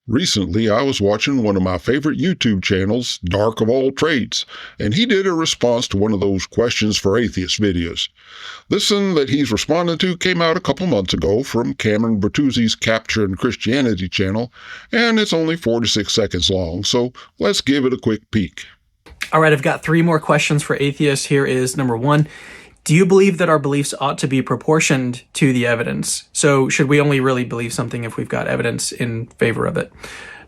Recently, I was watching one of my favorite YouTube channels, Dark of All Trades, and he did a response to one of those questions for atheists videos. This one that he's responding to came out a couple months ago from Cameron Bertuzzi's Capturing Christianity channel, and it's only 4 to 6 seconds long, so let's give it a quick peek. All right, I've got 3 more questions for atheists. Here is number 1. Do you believe that our beliefs ought to be proportioned to the evidence? So should we only really believe something if we've got evidence in favor of it?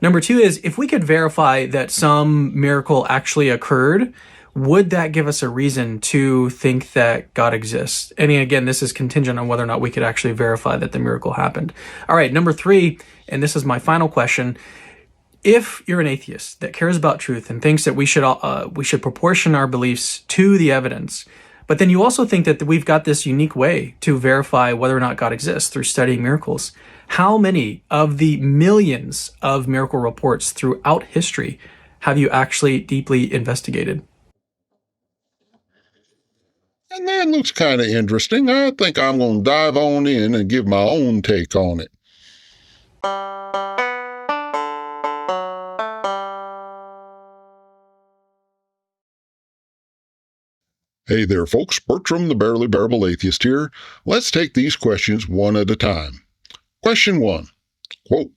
Number 2 is, if we could verify that some miracle actually occurred, would that give us a reason to think that God exists? And again, this is contingent on whether or not we could actually verify that the miracle happened. All right, number 3, and this is my final question. If you're an atheist that cares about truth and thinks that we should proportion our beliefs to the evidence, but then you also think that we've got this unique way to verify whether or not God exists through studying miracles, how many of the millions of miracle reports throughout history have you actually deeply investigated? And that looks kind of interesting. I think I'm going to dive on in and give my own take on it. Hey there, folks. Bertram, the Barely Bearable Atheist here. Let's take these questions one at a time. Question 1. Quote,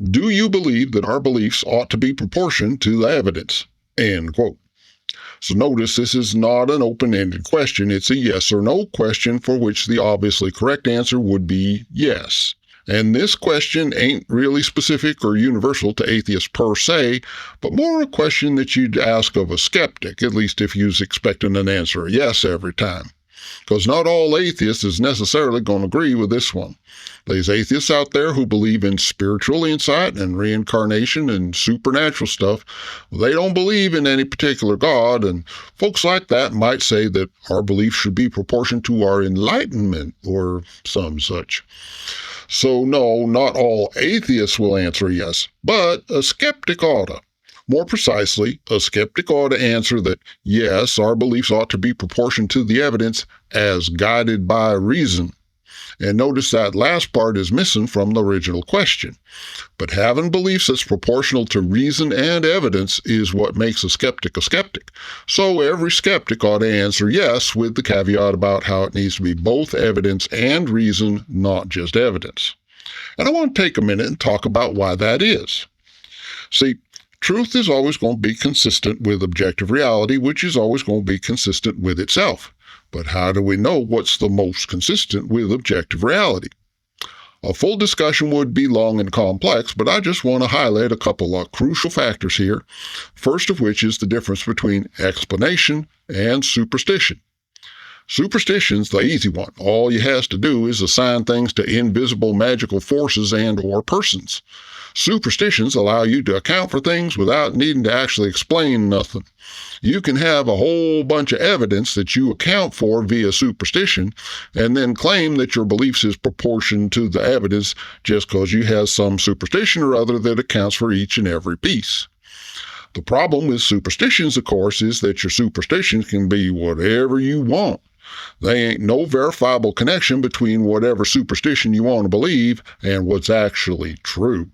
do you believe that our beliefs ought to be proportioned to the evidence? End quote. So notice this is not an open-ended question. It's a yes or no question for which the obviously correct answer would be yes. And this question ain't really specific or universal to atheists per se, but more a question that you'd ask of a skeptic, at least if you's expecting an answer yes every time. Because not all atheists is necessarily going to agree with this one. There's atheists out there who believe in spiritual insight and reincarnation and supernatural stuff. They don't believe in any particular God, and folks like that might say that our beliefs should be proportioned to our enlightenment or some such. So no, not all atheists will answer yes, but a skeptic oughta. More precisely, a skeptic ought to answer that, yes, our beliefs ought to be proportioned to the evidence as guided by reason. And notice that last part is missing from the original question. But having beliefs that's proportional to reason and evidence is what makes a skeptic a skeptic. So every skeptic ought to answer yes, with the caveat about how it needs to be both evidence and reason, not just evidence. And I want to take a minute and talk about why that is. See, truth is always going to be consistent with objective reality, which is always going to be consistent with itself. But how do we know what's the most consistent with objective reality? A full discussion would be long and complex, but I just want to highlight a couple of crucial factors here, first of which is the difference between explanation and superstition. Superstition's the easy one. All you has to do is assign things to invisible magical forces and or persons. Superstitions allow you to account for things without needing to actually explain nothing. You can have a whole bunch of evidence that you account for via superstition and then claim that your beliefs is proportioned to the evidence just because you have some superstition or other that accounts for each and every piece. The problem with superstitions, of course, is that your superstitions can be whatever you want. There ain't no verifiable connection between whatever superstition you want to believe and what's actually true.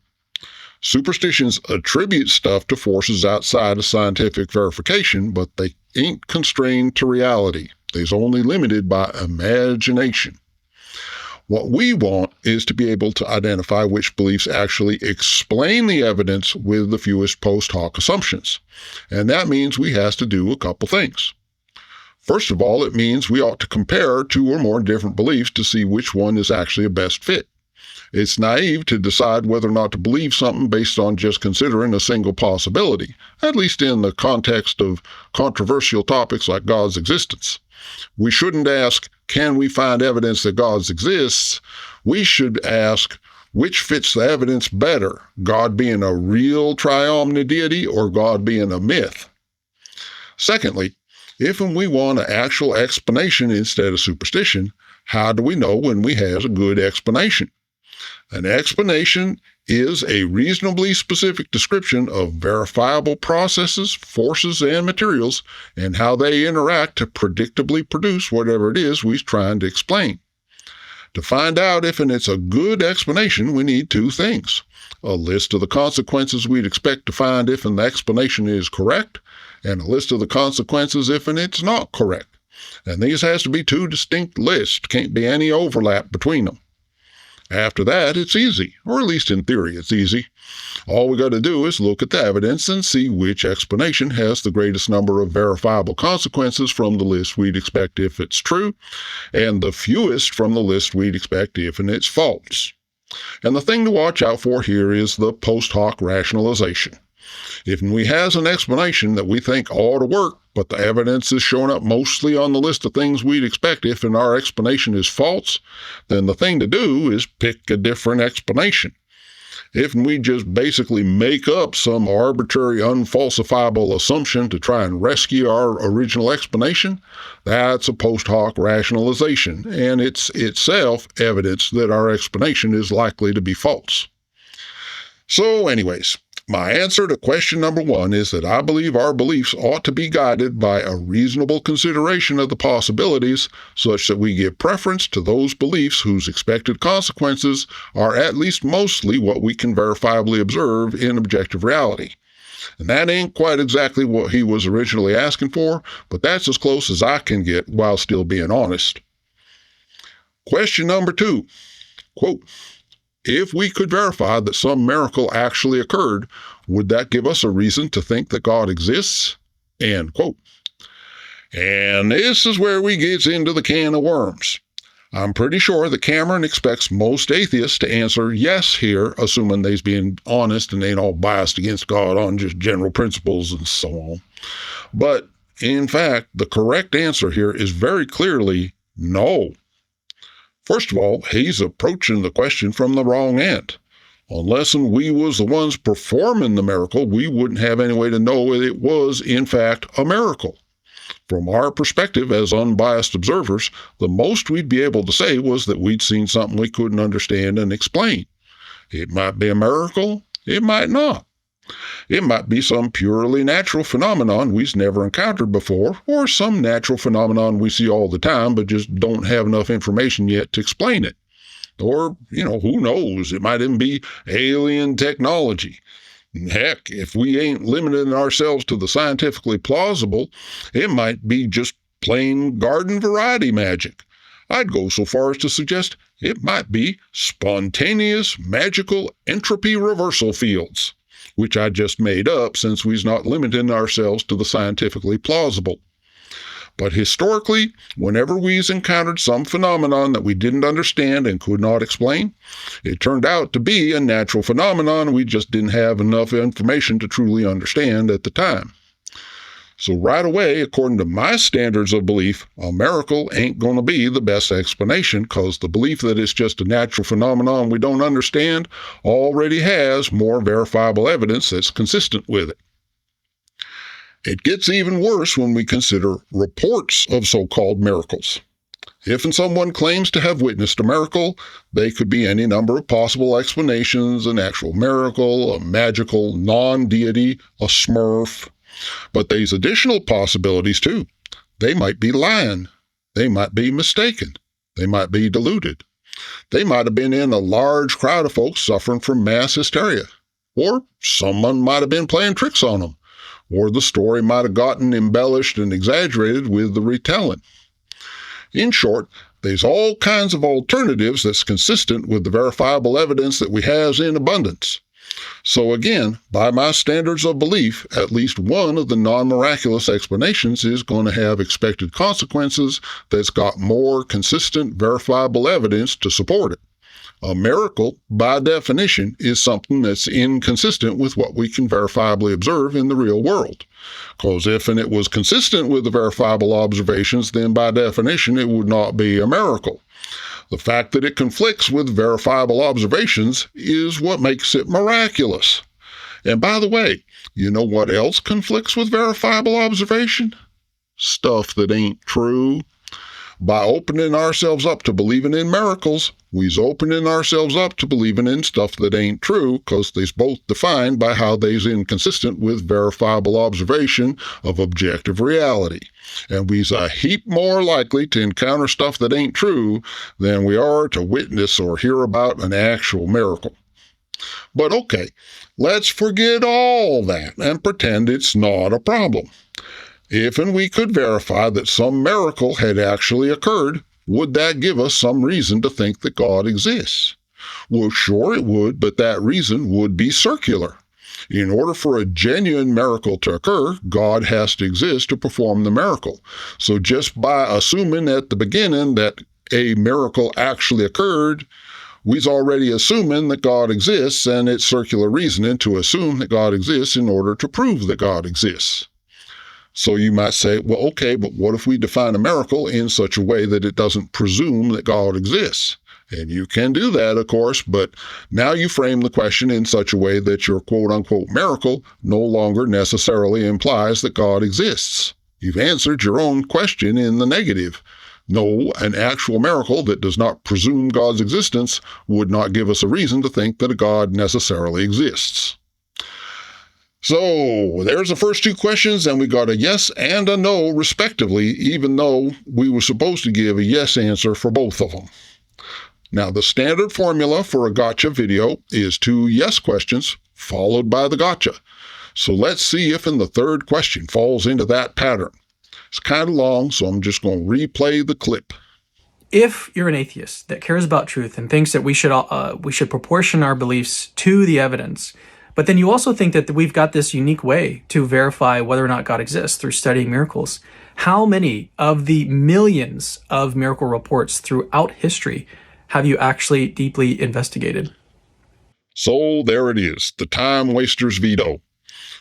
Superstitions attribute stuff to forces outside of scientific verification, but they ain't constrained to reality. They's only limited by imagination. What we want is to be able to identify which beliefs actually explain the evidence with the fewest post hoc assumptions. And that means we has to do a couple things. First of all, it means we ought to compare 2 or more different beliefs to see which one is actually a best fit. It's naive to decide whether or not to believe something based on just considering a single possibility, at least in the context of controversial topics like God's existence. We shouldn't ask, can we find evidence that God exists? We should ask, which fits the evidence better, God being a real triomni deity or God being a myth? Secondly, if and we want an actual explanation instead of superstition, how do we know when we have a good explanation? An explanation is a reasonably specific description of verifiable processes, forces, and materials, and how they interact to predictably produce whatever it is we're trying to explain. To find out if it's a good explanation, we need two things: a list of the consequences we'd expect to find if the explanation is correct, and a list of the consequences if it's not correct. And these has to be two distinct lists. Can't be any overlap between them. After that, it's easy, or at least in theory it's easy. All we got to do is look at the evidence and see which explanation has the greatest number of verifiable consequences from the list we'd expect if it's true, and the fewest from the list we'd expect if it's false. And the thing to watch out for here is the post hoc rationalization. If we has an explanation that we think ought to work, but the evidence is showing up mostly on the list of things we'd expect if our explanation is false, then the thing to do is pick a different explanation. If we just basically make up some arbitrary, unfalsifiable assumption to try and rescue our original explanation, that's a post hoc rationalization, and it's itself evidence that our explanation is likely to be false. So anyways, my answer to question number 1 is that I believe our beliefs ought to be guided by a reasonable consideration of the possibilities, such that we give preference to those beliefs whose expected consequences are at least mostly what we can verifiably observe in objective reality. And that ain't quite exactly what he was originally asking for, but that's as close as I can get while still being honest. Question number 2, quote, if we could verify that some miracle actually occurred, would that give us a reason to think that God exists? End quote. And this is where we get into the can of worms. I'm pretty sure that Cameron expects most atheists to answer yes here, assuming they's being honest and ain't all biased against God on just general principles and so on. But in fact, the correct answer here is very clearly no. First of all, he's approaching the question from the wrong end. Unless we was the ones performing the miracle, we wouldn't have any way to know it was, in fact, a miracle. From our perspective as unbiased observers, the most we'd be able to say was that we'd seen something we couldn't understand and explain. It might be a miracle, it might not. It might be some purely natural phenomenon we've never encountered before, or some natural phenomenon we see all the time but just don't have enough information yet to explain it. Or, who knows, it might even be alien technology. Heck, if we ain't limiting ourselves to the scientifically plausible, it might be just plain garden variety magic. I'd go so far as to suggest it might be spontaneous magical entropy reversal fields, which I just made up since we's not limiting ourselves to the scientifically plausible. But historically, whenever we's encountered some phenomenon that we didn't understand and could not explain, it turned out to be a natural phenomenon we just didn't have enough information to truly understand at the time. So right away, according to my standards of belief, a miracle ain't going to be the best explanation, because the belief that it's just a natural phenomenon we don't understand already has more verifiable evidence that's consistent with it. It gets even worse when we consider reports of so-called miracles. If someone claims to have witnessed a miracle, they could be any number of possible explanations: an actual miracle, a magical non-deity, a smurf. But there's additional possibilities too. They might be lying. They might be mistaken. They might be deluded. They might have been in a large crowd of folks suffering from mass hysteria. Or someone might have been playing tricks on them. Or the story might have gotten embellished and exaggerated with the retelling. In short, there's all kinds of alternatives that's consistent with the verifiable evidence that we has in abundance. So again, by my standards of belief, at least one of the non-miraculous explanations is going to have expected consequences that's got more consistent, verifiable evidence to support it. A miracle, by definition, is something that's inconsistent with what we can verifiably observe in the real world. Because if it was consistent with the verifiable observations, then by definition it would not be a miracle. The fact that it conflicts with verifiable observations is what makes it miraculous. And by the way, you know what else conflicts with verifiable observation? Stuff that ain't true. By opening ourselves up to believing in miracles, we's opening ourselves up to believing in stuff that ain't true, because they's both defined by how they's inconsistent with verifiable observation of objective reality. And we's a heap more likely to encounter stuff that ain't true than we are to witness or hear about an actual miracle. But okay, let's forget all that and pretend it's not a problem. If and we could verify that some miracle had actually occurred, would that give us some reason to think that God exists? Well, sure it would, but that reason would be circular. In order for a genuine miracle to occur, God has to exist to perform the miracle. So just by assuming at the beginning that a miracle actually occurred, we's already assuming that God exists, and it's circular reasoning to assume that God exists in order to prove that God exists. So you might say, well, okay, but what if we define a miracle in such a way that it doesn't presume that God exists? And you can do that, of course, but now you frame the question in such a way that your quote-unquote miracle no longer necessarily implies that God exists. You've answered your own question in the negative. No, an actual miracle that does not presume God's existence would not give us a reason to think that a God necessarily exists. So there's the first two questions, and we got a yes and a no, respectively, even though we were supposed to give a yes answer for both of them. Now, the standard formula for a gotcha video is 2 yes questions followed by the gotcha. So let's see if in the third question falls into that pattern. It's kind of long, so I'm just going to replay the clip. If you're an atheist that cares about truth and thinks that we should proportion our beliefs to the evidence, but then you also think that we've got this unique way to verify whether or not God exists through studying miracles, how many of the millions of miracle reports throughout history have you actually deeply investigated? So there it is, the time waster's veto.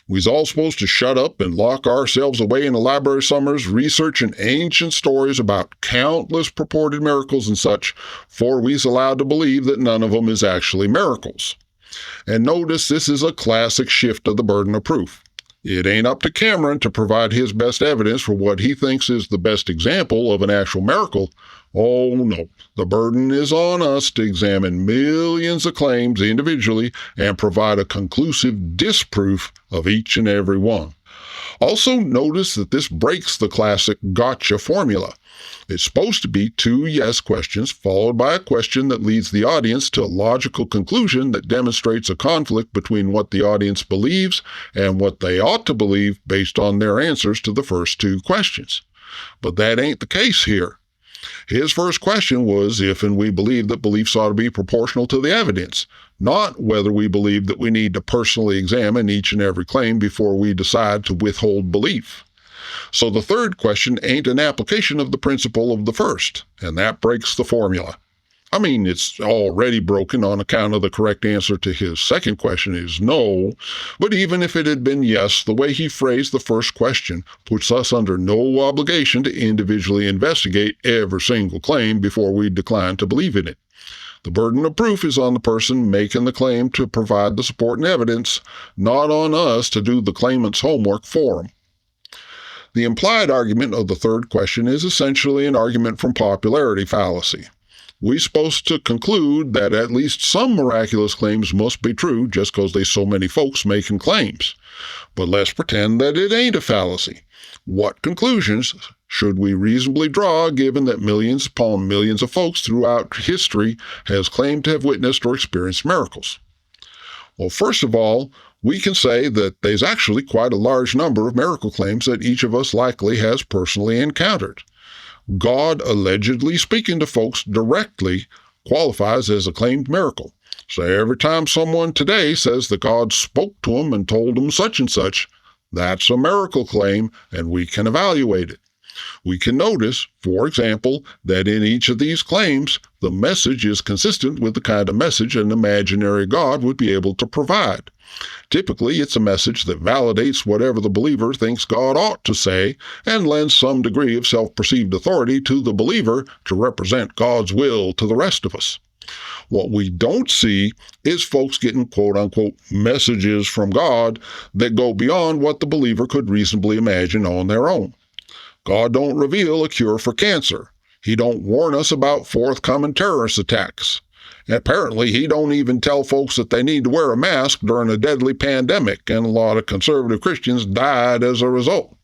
We's all supposed to shut up and lock ourselves away in the library summers researching ancient stories about countless purported miracles and such, for we's allowed to believe that none of them is actually miracles. And notice this is a classic shift of the burden of proof. It ain't up to Cameron to provide his best evidence for what he thinks is the best example of an actual miracle. Oh no, the burden is on us to examine millions of claims individually and provide a conclusive disproof of each and every one. Also notice that this breaks the classic gotcha formula. It's supposed to be 2 yes questions followed by a question that leads the audience to a logical conclusion that demonstrates a conflict between what the audience believes and what they ought to believe based on their answers to the first 2 questions. But that ain't the case here. His first question was if and we believe that beliefs ought to be proportional to the evidence, not whether we believe that we need to personally examine each and every claim before we decide to withhold belief. So the third question ain't an application of the principle of the first, and that breaks the formula. I mean, it's already broken on account of the correct answer to his second question is no, but even if it had been yes, the way he phrased the first question puts us under no obligation to individually investigate every single claim before we decline to believe in it. The burden of proof is on the person making the claim to provide the support and evidence, not on us to do the claimant's homework for him. The implied argument of the third question is essentially an argument from popularity fallacy. We're supposed to conclude that at least some miraculous claims must be true just because there's so many folks making claims. But let's pretend that it ain't a fallacy. What conclusions should we reasonably draw given that millions upon millions of folks throughout history has claimed to have witnessed or experienced miracles? Well, first of all, we can say that there's actually quite a large number of miracle claims that each of us likely has personally encountered. God allegedly speaking to folks directly qualifies as a claimed miracle. So every time someone today says that God spoke to them and told them such and such, that's a miracle claim, and we can evaluate it. We can notice, for example, that in each of these claims, the message is consistent with the kind of message an imaginary God would be able to provide. Typically, it's a message that validates whatever the believer thinks God ought to say and lends some degree of self-perceived authority to the believer to represent God's will to the rest of us. What we don't see is folks getting quote-unquote messages from God that go beyond what the believer could reasonably imagine on their own. God don't reveal a cure for cancer. He don't warn us about forthcoming terrorist attacks. Apparently, he don't even tell folks that they need to wear a mask during a deadly pandemic, and a lot of conservative Christians died as a result.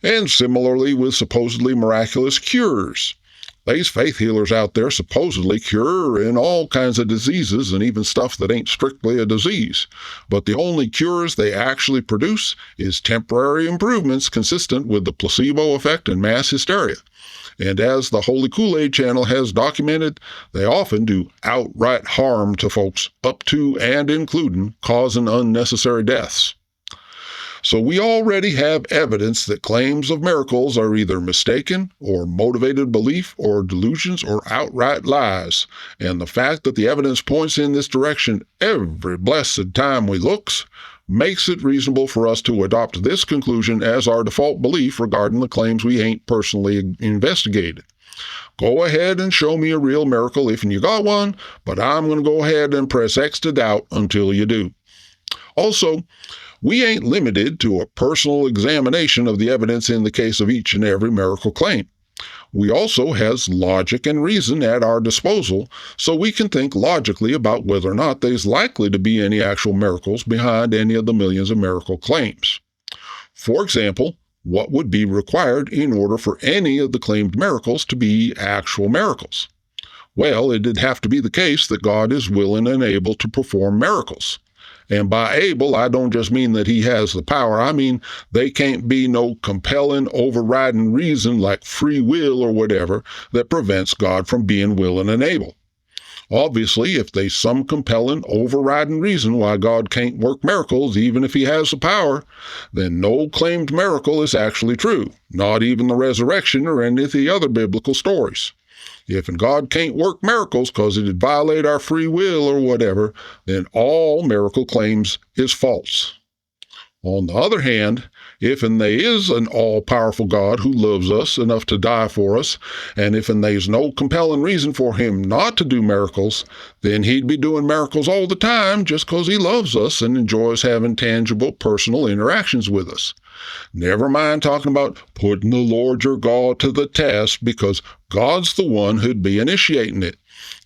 And similarly with supposedly miraculous cures. These faith healers out there supposedly cure in all kinds of diseases and even stuff that ain't strictly a disease. But the only cures they actually produce is temporary improvements consistent with the placebo effect and mass hysteria. And as the Holy Koolaid channel has documented, they often do outright harm to folks, up to and including causing unnecessary deaths. So we already have evidence that claims of miracles are either mistaken or motivated belief or delusions or outright lies. And the fact that the evidence points in this direction every blessed time we looks makes it reasonable for us to adopt this conclusion as our default belief regarding the claims we ain't personally investigated. Go ahead and show me a real miracle if you got one, but I'm going to go ahead and press X to doubt until you do. Also, we ain't limited to a personal examination of the evidence in the case of each and every miracle claim. We also has logic and reason at our disposal, so we can think logically about whether or not there's likely to be any actual miracles behind any of the millions of miracle claims. For example, what would be required in order for any of the claimed miracles to be actual miracles? Well, it'd have to be the case that God is willing and able to perform miracles. And by able, I don't just mean that he has the power. I mean, they can't be no compelling, overriding reason like free will or whatever that prevents God from being willing and able. Obviously, if there's some compelling, overriding reason why God can't work miracles, even if he has the power, then no claimed miracle is actually true, not even the resurrection or any of the other biblical stories. If God can't work miracles because it'd violate our free will or whatever, then all miracle claims is false. On the other hand, if there is an all-powerful God who loves us enough to die for us, and if there's no compelling reason for him not to do miracles, then he'd be doing miracles all the time just because he loves us and enjoys having tangible personal interactions with us. Never mind talking about putting the Lord your God to the test, because God's the one who'd be initiating it.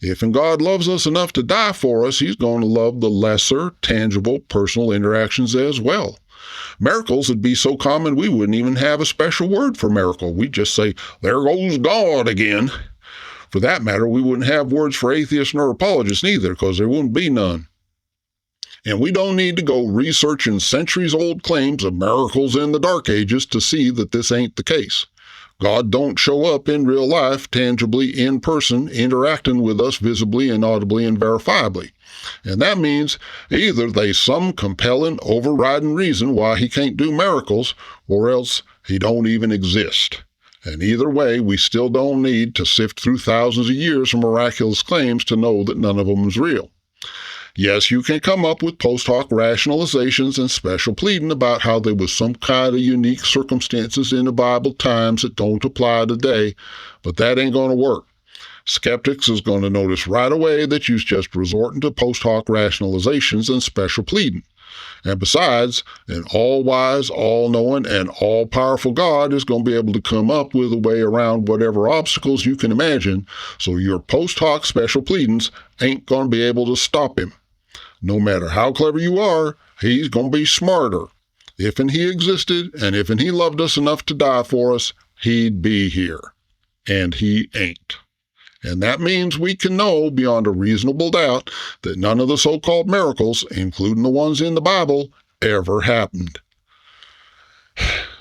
If God loves us enough to die for us, he's going to love the lesser, tangible, personal interactions as well. Miracles would be so common we wouldn't even have a special word for miracle. We'd just say, there goes God again. For that matter, we wouldn't have words for atheists nor apologists neither, because there wouldn't be none. And we don't need to go researching centuries-old claims of miracles in the Dark Ages to see that this ain't the case. God don't show up in real life, tangibly, in person, interacting with us visibly and audibly and verifiably. And that means either there's some compelling, overriding reason why he can't do miracles, or else he don't even exist. And either way, we still don't need to sift through thousands of years of miraculous claims to know that none of them is real. Yes, you can come up with post hoc rationalizations and special pleading about how there was some kind of unique circumstances in the Bible times that don't apply today, but that ain't going to work. Skeptics is going to notice right away that you're just resorting to post hoc rationalizations and special pleading. And besides, an all-wise, all-knowing, and all-powerful God is going to be able to come up with a way around whatever obstacles you can imagine, so your post hoc special pleadings ain't going to be able to stop him. No matter how clever you are, he's going to be smarter. If he existed, and if he loved us enough to die for us, he'd be here. And he ain't. And that means we can know beyond a reasonable doubt that none of the so-called miracles, including the ones in the Bible, ever happened.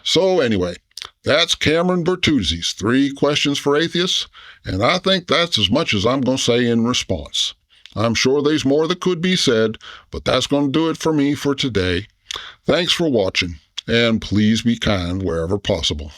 So anyway, that's Cameron Bertuzzi's 3 questions for atheists, and I think that's as much as I'm going to say in response. I'm sure there's more that could be said, but that's going to do it for me for today. Thanks for watching, and please be kind wherever possible.